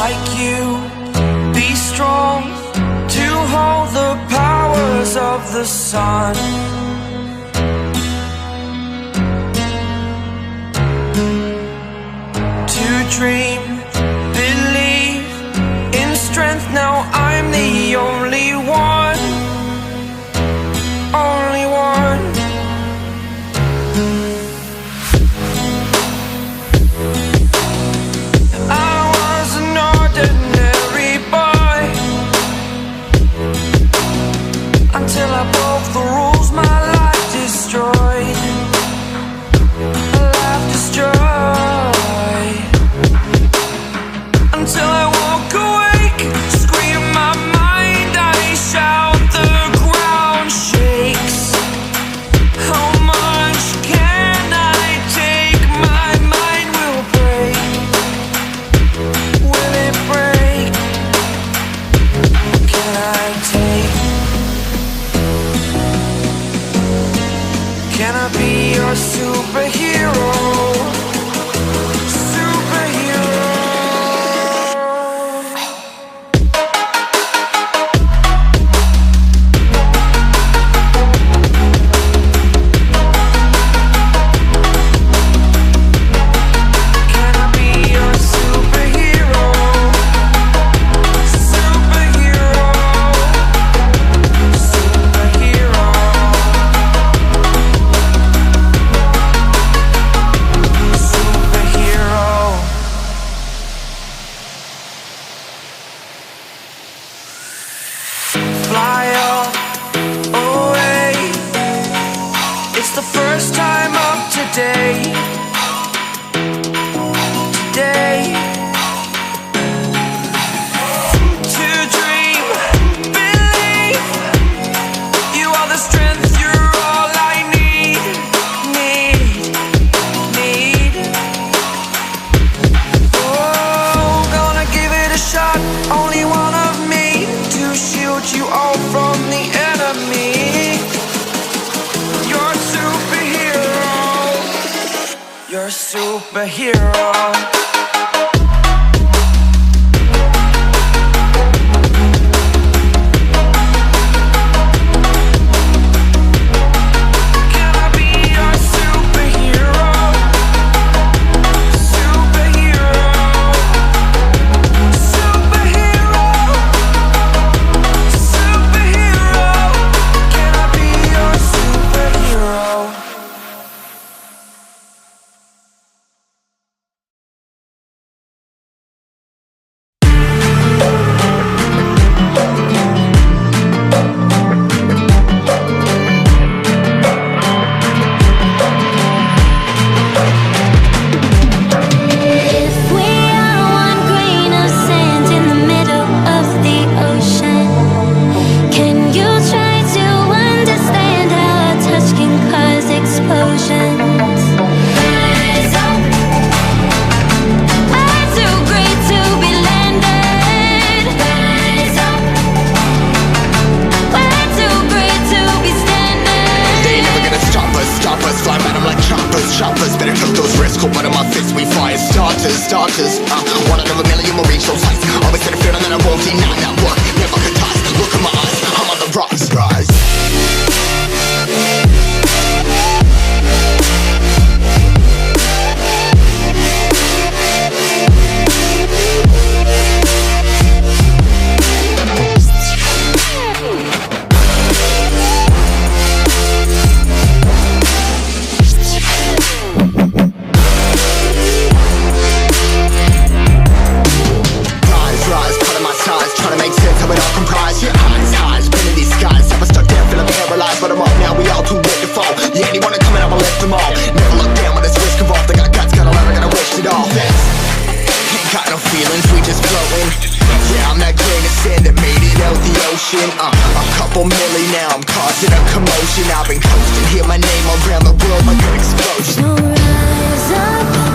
like you, be strong to hold the powers of the sun. To dream, believe in strength. Now I'm the only one, only one. I was an ordinary boy until I broke the rules. My life destroyed, life destroyed. Until I woke awake, scream my mind, I shout, the ground shakes. How much can I take? My mind will break. Will it break? Can I take? Can I be your superhero? Fly up away. It's the first time of today. Today. To dream, believe. You are the strength, you're all I need. Need. Oh, gonna give it a shot. Only one of me to shield you all from the enemy. You're a superhero. You're a superhero. Can I be your superhero? Superhero. Superhero. Superhero. Can I be your superhero? If we are one grain of sand in the middle of the ocean, can you try to understand how a touch can cause explosions? Rise up, we're too great to be landed. Rise up, we're too great to be standing. They ain't never gonna stop us, fly at 'em like choppers, better took those risks, hold one of my fists, we fire starters, one out of a million will reach those heights, always had a feeling that I won't deny that work, never could toss, look in my eyes, I'm on the rise. Rise, putting my size, trying to make sense of it all comprised. Yeah, highs, been in these skies, never stuck down, feeling paralyzed, but I'm up now, we all too late to fall. Yeah, anyone coming, I'ma lift them all. Never look down when there's risk involved. I got guts, got a lot, I gotta wish it all. Ain't got no feelings, we just floating. Yeah, I'm that grain of sand that made it out the ocean. A couple milli now, I'm causing a commotion. I've been coasting, hear my name around the world like an explosion. So rise up.